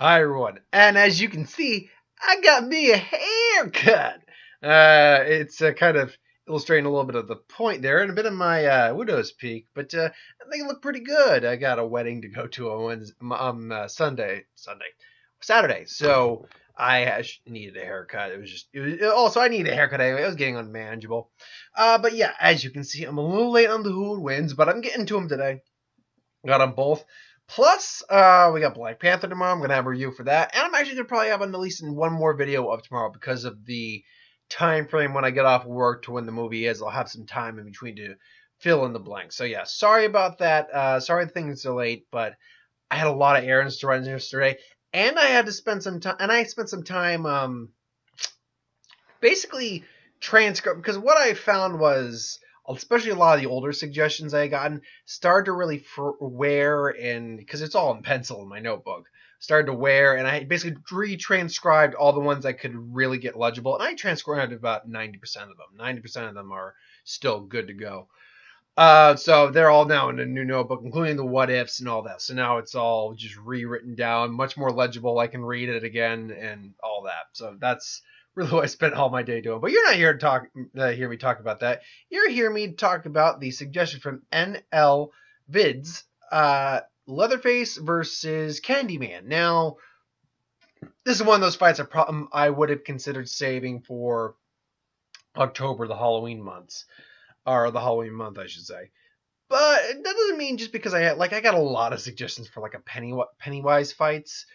Hi everyone, and as you can see, I got me a haircut. It's kind of illustrating a little bit of the point there, and a bit of my widow's peak, but I think it looked pretty good. I got a wedding to go to on Saturday, so I needed a haircut. Also I needed a haircut anyway. It was getting unmanageable. But yeah, as you can see, I'm a little late on the Who Wins, but I'm getting to them today. Got them both. Plus, we got Black Panther tomorrow. I'm going to have a review for that. And I'm actually going to probably have at least one more video of tomorrow because of the time frame when I get off work to when the movie is. I'll have some time in between to fill in the blanks. So, yeah, sorry about that. Sorry things are late, but I had a lot of errands to run yesterday. And I had to spend some time, and I spent some time basically transcribe, because what I found was, especially a lot of the older suggestions I had gotten, started to really wear, and because it's all in pencil in my notebook, started to wear, and I basically retranscribed all the ones I could really get legible, and I transcribed about 90% of them. 90% of them are still good to go. So they're all now in a new notebook, including the what ifs and all that. So now it's all just rewritten down, much more legible. I can read it again and all that. So that's really what I spent all my day doing. But you're not here to hear me talk about that. You're hearing me talk about the suggestion from NL Vids, Leatherface versus Candyman. Now, this is one of those fights I would have considered saving for October, the Halloween months. Or the Halloween month, I should say. But that doesn't mean just because I got a lot of suggestions for like a Pennywise fights.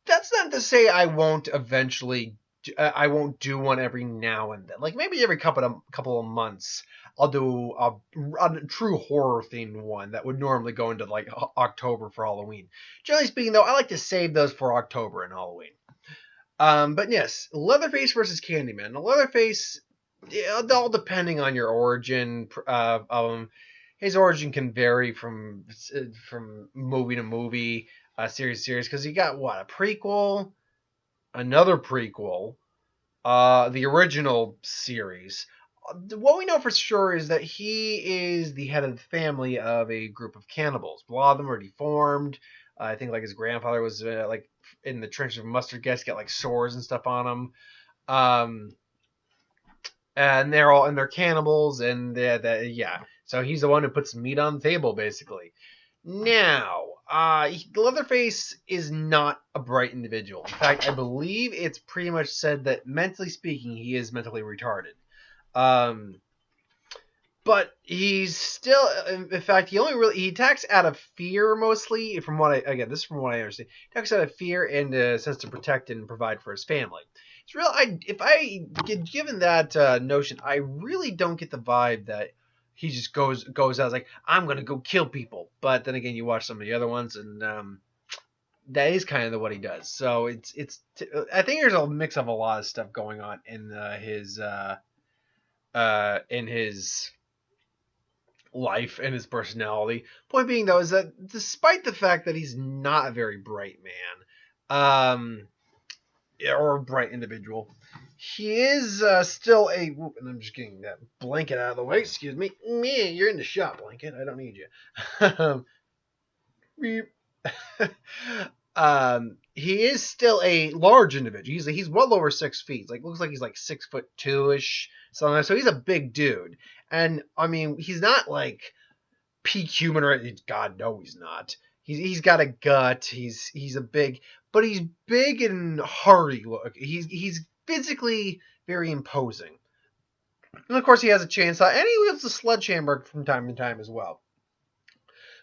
That's not to say I won't eventually. I won't do one every now and then. Like maybe every couple of months, I'll do a true horror themed one that would normally go into like October for Halloween. Generally speaking, though, I like to save those for October and Halloween. But yes, Leatherface versus Candyman. Leatherface, all depending on your origin of him. His origin can vary from movie to movie, series to series, because you got what, a prequel, another prequel, the original series. What we know for sure is that he is the head of the family of a group of cannibals. A lot of them are deformed. I think like his grandfather was like in the trenches of mustard gas, got like sores and stuff on him. And they're cannibals, and yeah. So he's the one who puts meat on the table, basically. Now, Leatherface is not a bright individual. In fact, I believe it's pretty much said that mentally speaking, he is mentally retarded. But he's still, in fact, he attacks out of fear mostly. This is from what I understand. He attacks out of fear and a sense to protect and provide for his family. It's real. If I get given that notion, I really don't get the vibe that he just goes out like, I'm gonna go kill people. But then again, you watch some of the other ones, and that is kind of what he does. So I think there's a mix of a lot of stuff going on in his life and his personality. Point being, though, is that despite the fact that he's not a very bright man, or a bright individual, he is still and I'm just getting that blanket out of the way. Excuse me. Man, you're in the shop, blanket. I don't need you. He is still a large individual. He's well over 6 feet. Looks like he's like 6'2" ish. So he's a big dude. And I mean, he's not like peak human, or God, no, he's not. He's got a gut. He's but he's big and hardy. Look, he's physically very imposing. And of course, he has a chainsaw, and he wields a sledgehammer from time to time as well.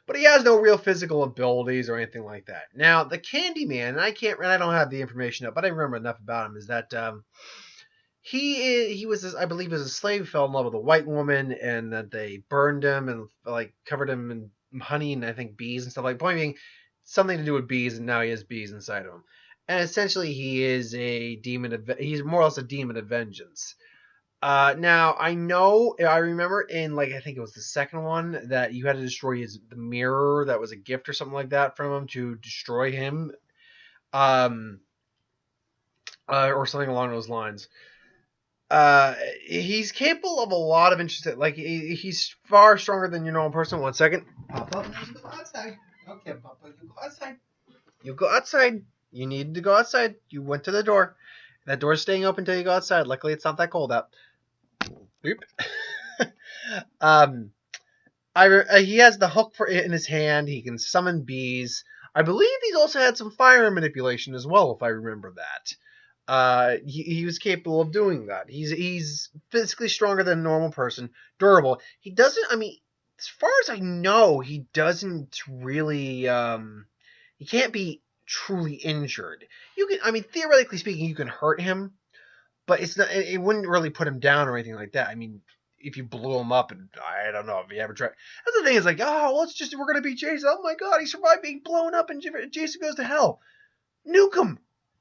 But he has no real physical abilities or anything like that. Now, the Candyman, and I don't have the information up, but I remember enough about him, is that he was, I believe, as a slave, fell in love with a white woman, and that they burned him and like covered him in honey and I think bees and stuff. Like, point being, something to do with bees, and now he has bees inside of him. And essentially, he is a demon. He's more or less a demon of vengeance. Now I remember in I think it was the second one that you had to destroy the mirror that was a gift or something like that from him to destroy him, or something along those lines. He's capable of a lot of interesting. He's far stronger than your normal person. 1 second. Papa, you go outside. Okay, Papa, you go outside. You go outside. You needed to go outside. You went to the door. That door's staying open until you go outside. Luckily, it's not that cold out. Boop. um, he has the hook in his hand. He can summon bees. I believe he's also had some fire manipulation as well, if I remember that. He was capable of doing that. He's physically stronger than a normal person, durable. He doesn't. I mean, as far as I know, he doesn't really. He can't be truly injured. You can. I mean, theoretically speaking, you can hurt him, but it's not. It wouldn't really put him down or anything like that. I mean, if you blew him up, and I don't know if you ever tried. That's the thing. Is like, oh, we're gonna beat Jason. Oh my God, he survived being blown up, and Jason goes to hell. Nuke him.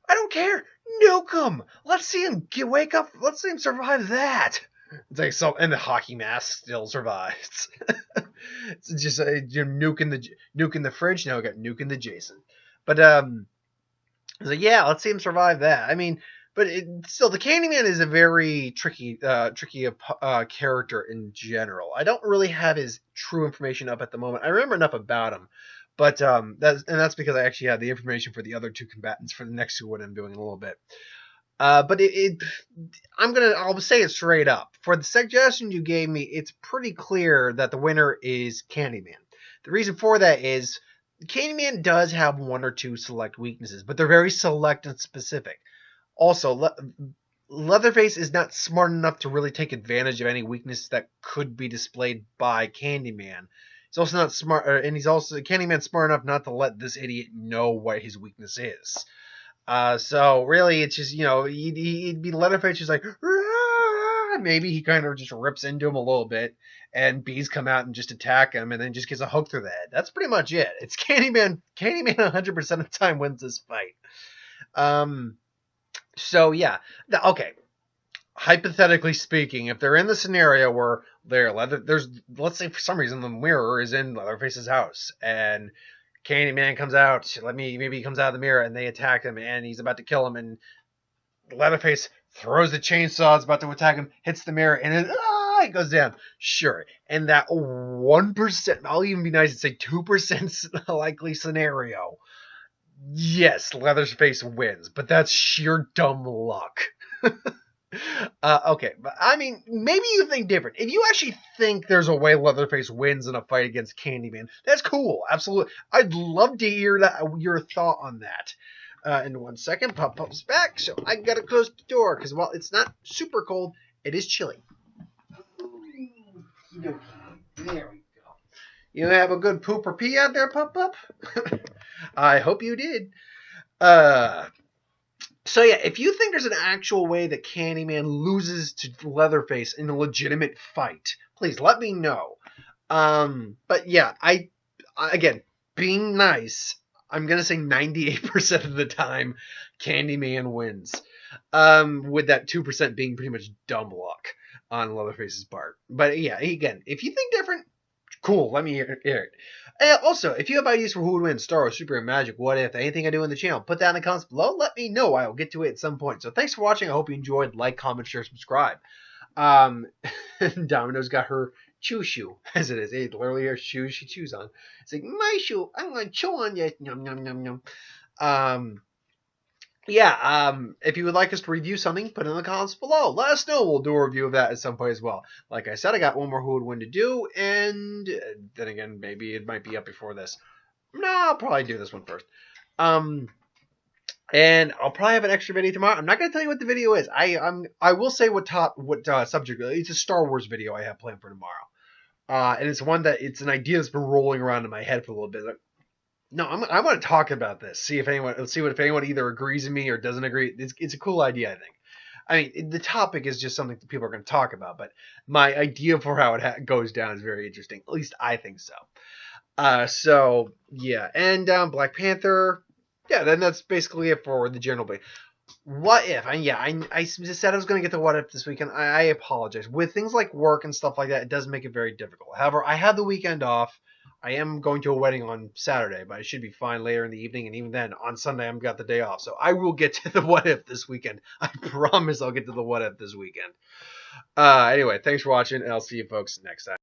I don't care. Nuke him. Let's see him wake up. Let's see him survive that. It's like and the hockey mask still survives. It's just you're nuking the fridge. Now we got nuking the Jason. But it's like, yeah, let's see him survive that. I mean, but still, the Candyman is a very tricky character in general. I don't really have his true information up at the moment. I remember enough about him. But that's because I actually have the information for the other two combatants for the next two, what I'm doing in a little bit. But I'll say it straight up. For the suggestion you gave me, it's pretty clear that the winner is Candyman. The reason for that is Candyman does have one or two select weaknesses, but they're very select and specific. Also, Leatherface is not smart enough to really take advantage of any weakness that could be displayed by Candyman. He's also not smart, and Candyman's smart enough not to let this idiot know what his weakness is. So really, it's just, he'd be Leatherface just like, Rah! Maybe he kind of just rips into him a little bit, and bees come out and just attack him, and then just gets a hook through the head. That's pretty much it. It's Candyman. Candyman 100% of the time wins this fight. So yeah, okay. Hypothetically speaking, if they're in the scenario where let's say for some reason the mirror is in Leatherface's house and Candyman comes out, maybe he comes out of the mirror and they attack him and he's about to kill him and Leatherface throws the chainsaw, it's about to attack him, hits the mirror and then it goes down. Sure, and that 1%, I'll even be nice and say 2% likely scenario, yes, Leatherface wins, but that's sheer dumb luck. Okay, but I mean, maybe you think different. If you actually think there's a way Leatherface wins in a fight against Candyman, that's cool. Absolutely. I'd love to hear your thought on that. In 1 second, Pop-Pop's back, so I gotta close the door, because while it's not super cold, it is chilly. There we go. You have a good poop or pee out there, Pop-Pop? I hope you did. So yeah, if you think there's an actual way that Candyman loses to Leatherface in a legitimate fight, please let me know. But yeah, again, being nice, I'm gonna say 98% of the time, Candyman wins. With that 2% being pretty much dumb luck on Leatherface's part. But yeah, again, if you think different, cool, let me hear it. Also, if you have ideas for who would win, Star Wars, Super, and Magic, What If, anything I do in the channel, put that in the comments below. Let me know. I will get to it at some point. So thanks for watching. I hope you enjoyed. Like, comment, share, subscribe. Domino's got her chew shoe, as it is. It literally her shoes she chews on. It's like, my shoe, I'm going to chew on you. Yum, yum, yum, yum. If you would like us to review something, put it in the comments below. Let us know. We'll do a review of that at some point as well. Like I said, I got one more Who Would Win to do, and then again, maybe it might be up before this. No, I'll probably do this one first. And I'll probably have an extra video tomorrow. I'm not going to tell you what the video is. I will say what subject. It's a Star Wars video I have planned for tomorrow. And it's one it's an idea that's been rolling around in my head for a little bit. No, I want to talk about this. See if anyone either agrees with me or doesn't agree. It's a cool idea, I think. I mean, the topic is just something that people are going to talk about, but my idea for how it goes down is very interesting. At least I think so. So yeah, and Black Panther. Yeah, then that's basically it for the general. What if? I said I was going to get to What If this weekend. I apologize. With things like work and stuff like that, it does make it very difficult. However, I have the weekend off. I am going to a wedding on Saturday, but I should be fine later in the evening, and even then, on Sunday, I've got the day off. So I will get to the What If this weekend. I promise I'll get to the What If this weekend. Anyway, thanks for watching, and I'll see you folks next time.